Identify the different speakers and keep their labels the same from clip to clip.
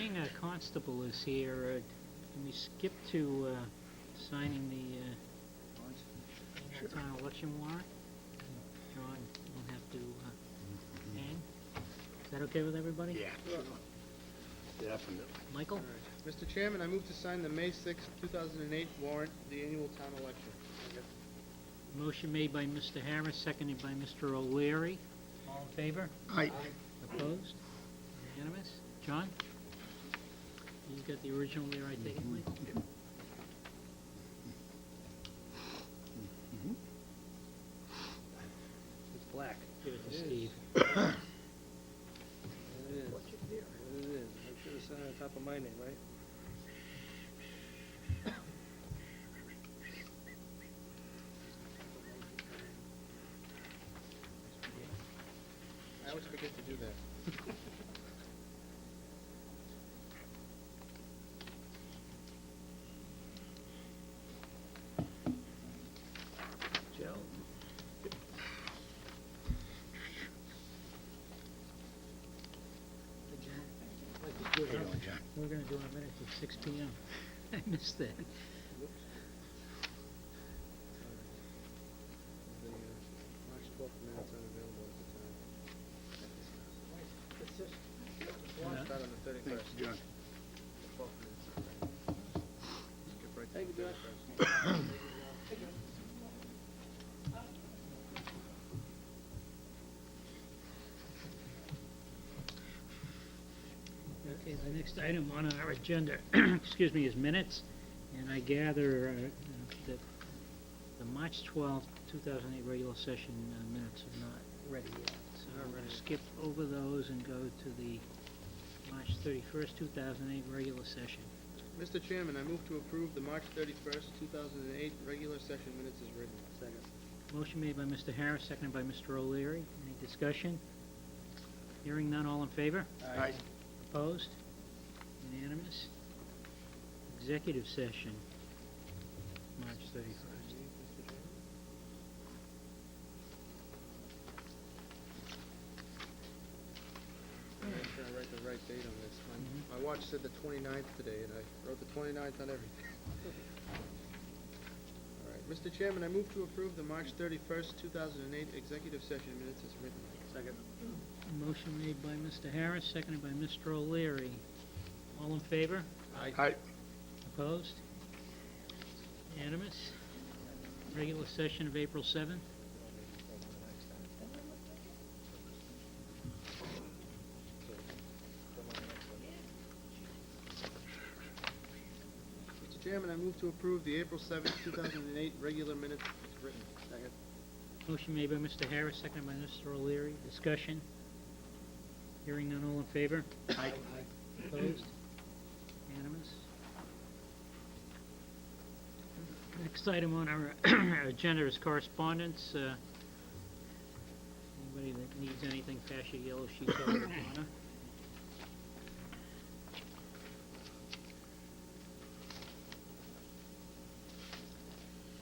Speaker 1: Seeing a constable is here, can we skip to signing the town election warrant? John, you don't have to hang. Is that okay with everybody?
Speaker 2: Yeah, sure. Definitely.
Speaker 1: Michael?
Speaker 3: Mr. Chairman, I move to sign the May 6, 2008 warrant, the annual town election.
Speaker 1: Motion made by Mr. Harris, seconded by Mr. O'Leary. All in favor?
Speaker 2: Aye.
Speaker 1: Opposed? Unanimous? John? You got the original there, I take it, Michael?
Speaker 3: It's black.
Speaker 1: Give it to Steve.
Speaker 3: It is. It is. I should have signed on top of my name, right? I always forget to do that.
Speaker 1: Joe?
Speaker 2: How you doing, John?
Speaker 1: We're gonna do it in a minute till 6 p.m. I missed that.
Speaker 3: The March 12th minutes unavailable at the time. Start on the 31st.
Speaker 2: Thanks, John.
Speaker 3: The 12th minutes. Skip right to
Speaker 4: Thank
Speaker 3: the
Speaker 4: you,
Speaker 3: 31st.
Speaker 1: Okay, the next item on our agenda, excuse me, is minutes. And I gather that the March 12th, 2008 regular session minutes are not ready yet. So I'm going to skip over those and go to the March 31st, 2008 regular session.
Speaker 3: Mr. Chairman, I move to approve the March 31st, 2008 regular session minutes as written. Second.
Speaker 1: Motion made by Mr. Harris, seconded by Mr. O'Leary. Any discussion? Hearing none, all in favor?
Speaker 2: Aye.
Speaker 1: Opposed? Unanimous? Executive session, March 31st.
Speaker 3: I'm trying to write the right date on this. My watch said the 29th today, and I wrote the 29th on everything. All right, Mr. Chairman, I move to approve the March 31st, 2008 executive session minutes as written. Second.
Speaker 1: Motion made by Mr. Harris, seconded by Mr. O'Leary. All in favor?
Speaker 2: Aye.
Speaker 1: Opposed? Unanimous? Regular session of April 7th.
Speaker 3: Mr. Chairman, I move to approve the April 7th, 2008 regular minutes as written. Second.
Speaker 1: Motion made by Mr. Harris, seconded by Mr. O'Leary. Discussion? Hearing none, all in favor?
Speaker 2: Aye.
Speaker 1: Opposed? Unanimous? Next item on our agenda is correspondence. Anybody that needs anything, pass your yellow sheets over to Donna.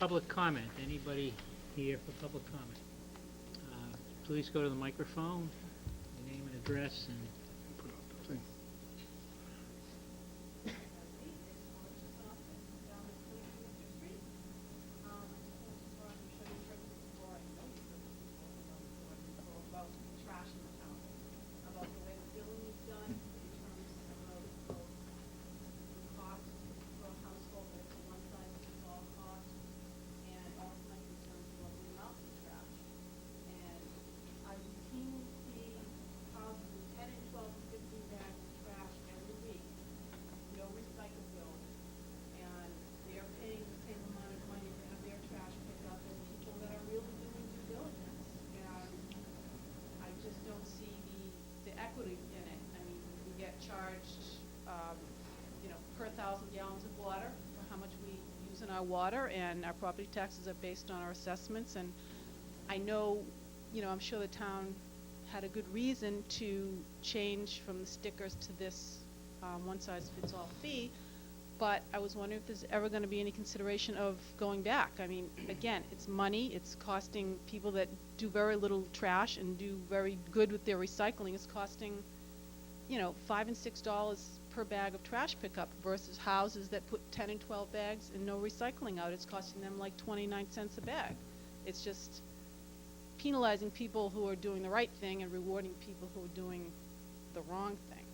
Speaker 1: Public comment. Anybody here for public comment? Please go to the microphone, your name and address, and
Speaker 2: Put up the thing.
Speaker 4: About trash in the town, about the way the billing is done in terms of the cost for a household, that it's a one-size-fits-all cost, and also my concerns about the amount of trash. And I routinely see houses with 10 and 12 and 15 bags of trash every week, no recycle bills, and they're paying the same amount of money to have their trash picked up as people that are really doing due diligence. And I just don't see the equity in it. I mean, we get charged, per 1,000 gallons of water for how much we use in our water, and our property taxes are based on our assessments. And I know, I'm sure the town had a good reason to change from the stickers to this one-size-fits-all fee, but I was wondering if there's ever going to be any consideration of going back. I mean, again, it's money. It's costing people that do very little trash and do very good with their recycling. It's costing, $5 and $6 per bag of trash pickup versus houses that put 10 and 12 bags and no recycling out. It's costing them like 29 cents a bag. It's just penalizing people who are doing the right thing and rewarding people who are doing the wrong thing.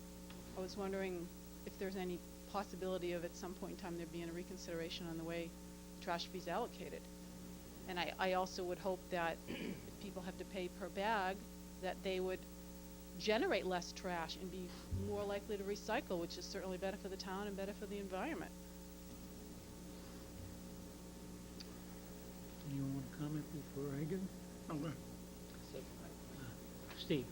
Speaker 4: I was wondering if there's any possibility of at some point in time there being a reconsideration on the way trash fees allocated. And I also would hope that if people have to pay per bag, that they would generate less trash and be more likely to recycle, which is certainly better for the town and better for the environment.
Speaker 1: Anyone want to comment before I go?
Speaker 2: I'm good.
Speaker 5: So,
Speaker 1: Steve?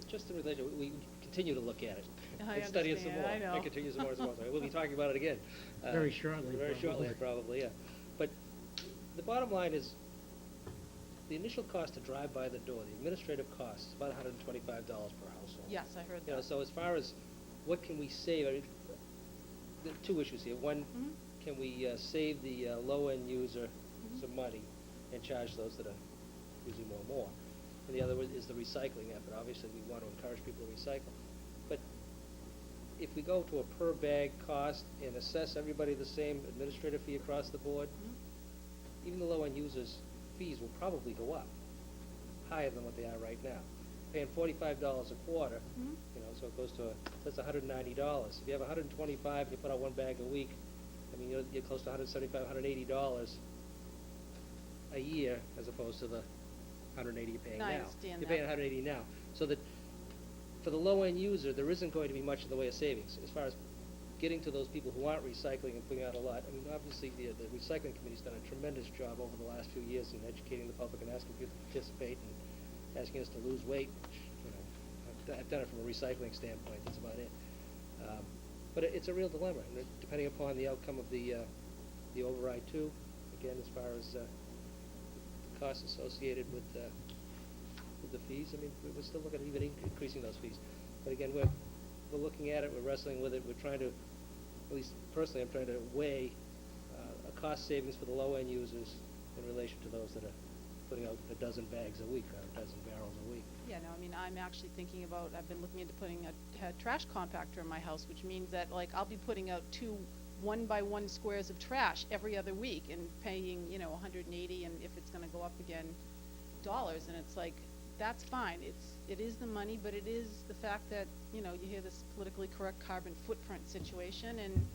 Speaker 5: just in relation, we continue to look at it.
Speaker 4: I
Speaker 5: And study it some
Speaker 4: understand,
Speaker 5: more.
Speaker 4: I know.
Speaker 5: And continue some more, some more. So we'll be talking about it again.
Speaker 1: Very shortly,
Speaker 5: Very shortly, probably, yeah. But the bottom line is, the initial cost to drive by the door, the administrative cost, is about $125 per household.
Speaker 4: Yes, I heard
Speaker 5: You know,
Speaker 4: that.
Speaker 5: so as far as what can we save, I mean, there are two issues here. One,
Speaker 4: Mhm.
Speaker 5: can we save the low-end user some money and charge those that are using more? And the other one is the recycling effort. Obviously, we want to encourage people to recycle. But if we go to a per bag cost and assess everybody the same administrative fee across the board,
Speaker 4: Mhm.
Speaker 5: even the low-end users' fees will probably go up higher than what they are right now. Paying $45 a quarter,
Speaker 4: Mhm.
Speaker 5: you know, so it goes to, that's $190. If you have 125 and you put out one bag a week, I mean, you're close to $175, $180 a year as opposed to the 180 you're paying
Speaker 4: No,
Speaker 5: now.
Speaker 4: I understand
Speaker 5: You're paying
Speaker 4: that.
Speaker 5: 180 now. So that for the low-end user, there isn't going to be much in the way of savings. As far as getting to those people who aren't recycling and putting out a lot, I mean, obviously, the recycling committee's done a tremendous job over the last few years in educating the public and asking people to participate and asking us to lose weight, which, you know, I've done it from a recycling standpoint, that's about it. But it's a real dilemma, and depending upon the outcome of the override too, again, as far as costs associated with the fees, I mean, we're still looking at even increasing those fees. But again, we're looking at it, we're wrestling with it, we're trying to, at least personally, I'm trying to weigh a cost savings for the low-end users in relation to those that are putting out a dozen bags a week, or a dozen barrels a week.
Speaker 4: Yeah, no, I mean, I'm actually thinking about, I've been looking into putting a trash compactor in my house, which means that, like, I'll be putting out 2 1-by-1 squares of trash every other week and paying, you know, 180, and if it's gonna go up again, dollars, and it's like, that's fine. It is the money, but it is the fact that, you know, you hear this politically correct carbon footprint situation, and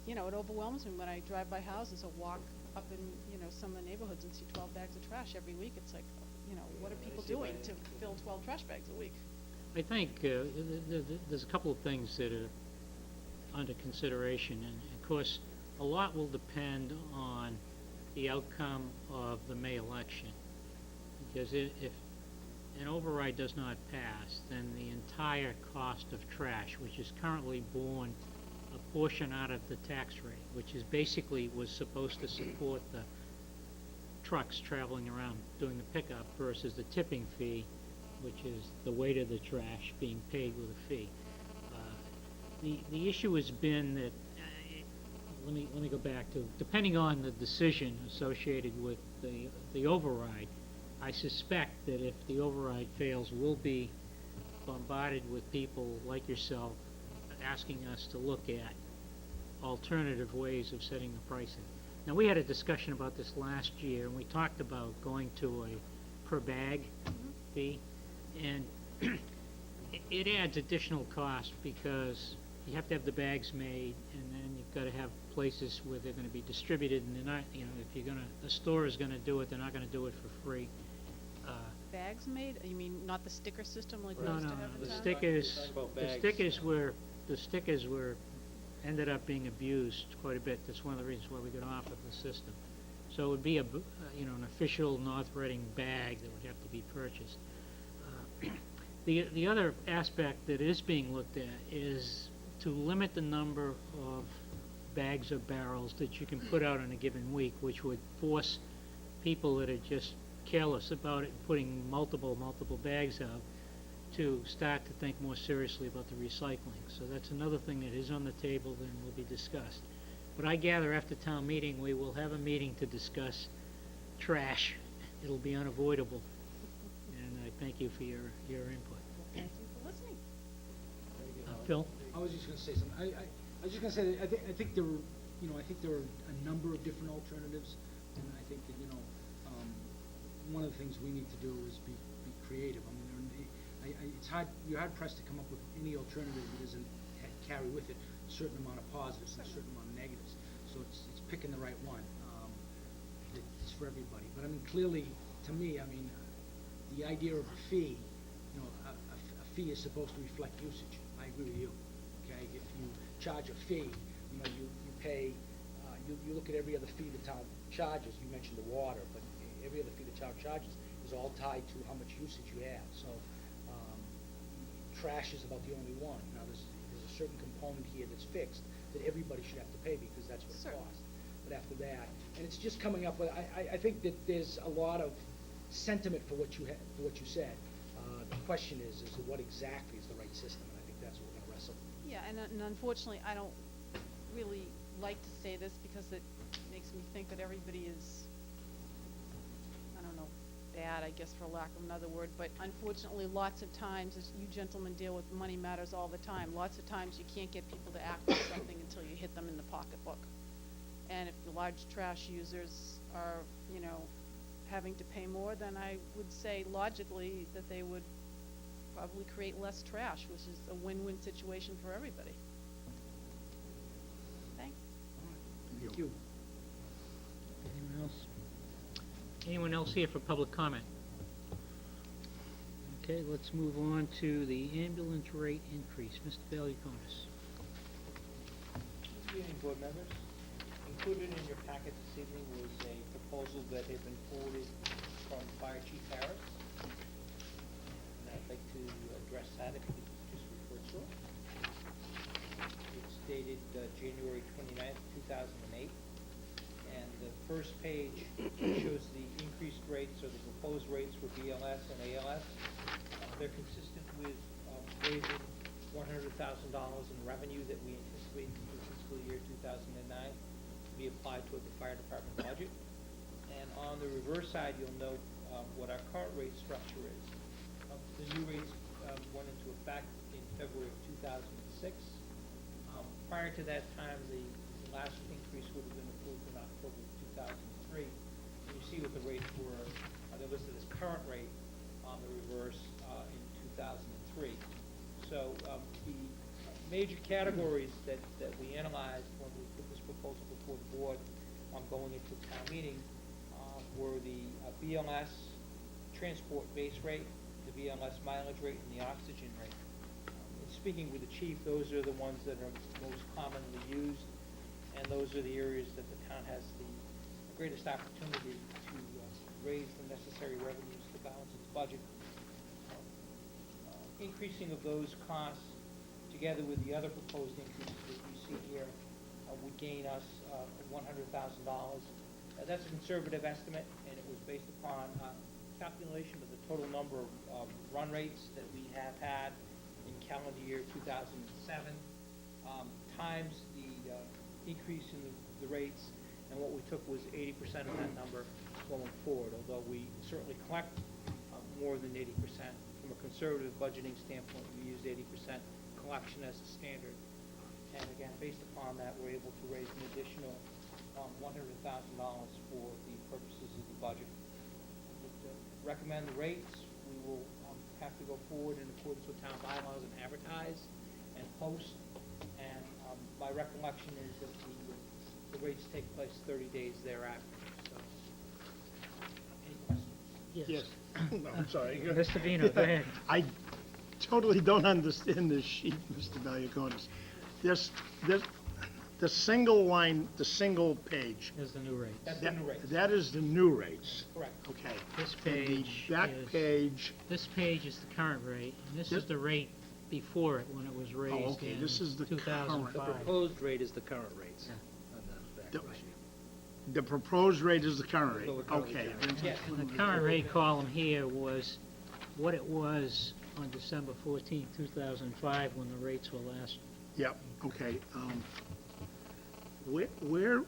Speaker 4: you know, it overwhelms me when I drive by houses or walk up in, you know, some of the neighborhoods and see 12 bags of trash every week. It's like, you know, what are
Speaker 5: Yeah, I
Speaker 4: people
Speaker 5: see
Speaker 4: doing
Speaker 5: that.
Speaker 4: to fill 12 trash bags a week?
Speaker 1: I think there's a couple of things that are under consideration, and of course, a lot will depend on the outcome of the May election. Because if an override does not pass, then the entire cost of trash, which is currently borne a portion out of the tax rate, which is basically was supposed to support the trucks traveling around doing the pickup versus the tipping fee, which is the weight of the trash being paid with a fee. The issue has been that, let me go back to, depending on the decision associated with the override, I suspect that if the override fails, we'll be bombarded with people like yourself asking us to look at alternative ways of setting the pricing. Now, we had a discussion about this last year, and we talked about going to a per bag fee, and it adds additional cost because you have to have the bags made, and then you've got to have places where they're going to be distributed, and they're not, you know, if the store is going to do it, they're not going to do it for free.
Speaker 4: Bags made? You mean not the sticker system like we
Speaker 1: No,
Speaker 4: used
Speaker 1: no,
Speaker 4: to have
Speaker 1: no,
Speaker 4: in
Speaker 1: the
Speaker 4: town?
Speaker 1: stickers were ended up being abused quite a bit. That's one of the reasons why we got off of the system. So it would be an official North Reading bag that would have to be purchased. The other aspect that is being looked at is to limit the number of bags or barrels that you can put out in a given week, which would force people that are just careless about it and putting multiple bags out to start to think more seriously about the recycling. So that's another thing that is on the table and will be discussed. But I gather after town meeting, we will have a meeting to discuss trash. It'll be unavoidable. And I thank you for your input.
Speaker 4: Thank you for listening.
Speaker 1: Phil?
Speaker 5: Very
Speaker 6: I was just gonna say something. I was just gonna say that I think there are, I think there are a number of different alternatives, and I think that, one of the things we need to do is be creative. I mean, you're hard pressed to come up with any alternative that doesn't carry with it a certain amount of positives and a certain amount of negatives. So it's picking the right one. It's for everybody. But I mean, clearly, to me, I mean, the idea of a fee, a fee is supposed to reflect usage. I agree with you. Okay, if you charge a fee, you pay. You look at every other fee the town charges. You mentioned the water, but every other fee the town charges is all tied to how much usage you have. So trash is about the only one. Now there's a certain component here that's fixed that everybody should have to pay because that's what it
Speaker 4: Certainly.
Speaker 6: costs. But after that, and it's just coming up with. I think that there's a lot of sentiment for what you said. The question is what exactly is the right system, and I think that's what we're going to wrestle with.
Speaker 4: Yeah, and unfortunately, I don't really like to say this because it makes me think that everybody is, I don't know, bad, I guess, for lack of another word, but unfortunately, lots of times, as you gentlemen deal with money matters all the time, lots of times you can't get people to act on something until you hit them in the pocketbook. And if the large trash users are, having to pay more, then I would say logically that they would probably create less trash, which is a win-win situation for everybody. Thanks.
Speaker 6: Thank you.
Speaker 1: Anyone else? Anyone else here for public comment? Okay, let's move on to the ambulance rate increase. Mr. Valiakonis.
Speaker 7: Good evening, board members. Included in your packet this evening was a proposal that had been forwarded from Fire Chief Harris. And I'd like to address that if you could just refer to it. It's dated January 29th, 2008. And the first page shows the increased rates or the proposed rates for BLS and ALS. They're consistent with raising $100,000 in revenue that we anticipate for fiscal year 2009 to be applied toward the fire department budget. And on the reverse side, you'll note what our current rate structure is. The new rates went into effect in February of 2006. Prior to that time, the last increase would have been approved in October of 2003. And you see what the rates were. They're listed as current rate on the reverse in 2003. So the major categories that we analyzed when we put this proposal before the board going into town meeting were the BLS transport base rate, the BLS mileage rate, and the oxygen rate. And speaking with the chief, those are the ones that are most commonly used, and those are the areas that the town has the greatest opportunity to raise the necessary revenues to balance its budget. Increasing of those costs, together with the other proposed increases that you see here, would gain us $100,000. That's a conservative estimate, and it was based upon calculation of the total number of run rates that we have had in calendar year 2007, times the increase in the rates, and what we took was 80% of that number going forward, although we certainly collect more than 80%. From a conservative budgeting standpoint, we used 80% collection as a standard. And again, based upon that, we're able to raise an additional $100,000 for the purposes of the budget. To recommend the rates, we will have to go forward in accordance with town bylaws and advertise and post. And my recollection is that the rates take place 30 days thereafter. So, any questions?
Speaker 2: Yes. No, I'm sorry.
Speaker 1: Mr. Vino, go ahead.
Speaker 2: I totally don't understand this sheet, Mr. Valiakonis. The single line, the single page,
Speaker 1: Here's the new rates.
Speaker 7: That's the new rates.
Speaker 2: that is the new rates.
Speaker 7: Correct.
Speaker 2: Okay.
Speaker 1: This
Speaker 2: And
Speaker 1: page
Speaker 2: the back
Speaker 1: is-
Speaker 2: page,
Speaker 1: This page is the current rate, and this is
Speaker 2: This-
Speaker 1: the rate before it, when it was raised
Speaker 2: okay,
Speaker 1: in
Speaker 2: this is the current.
Speaker 1: 2005.
Speaker 5: The proposed rate is the current rates.
Speaker 1: Yeah.
Speaker 5: On the back
Speaker 2: The-
Speaker 5: page.
Speaker 2: the proposed rate is the current rate.
Speaker 5: So the current
Speaker 2: Okay.
Speaker 5: rate.
Speaker 7: Yes.
Speaker 1: And the current rate column here was what it was on December 14, 2005, when the rates were last.
Speaker 2: Yep, okay. Where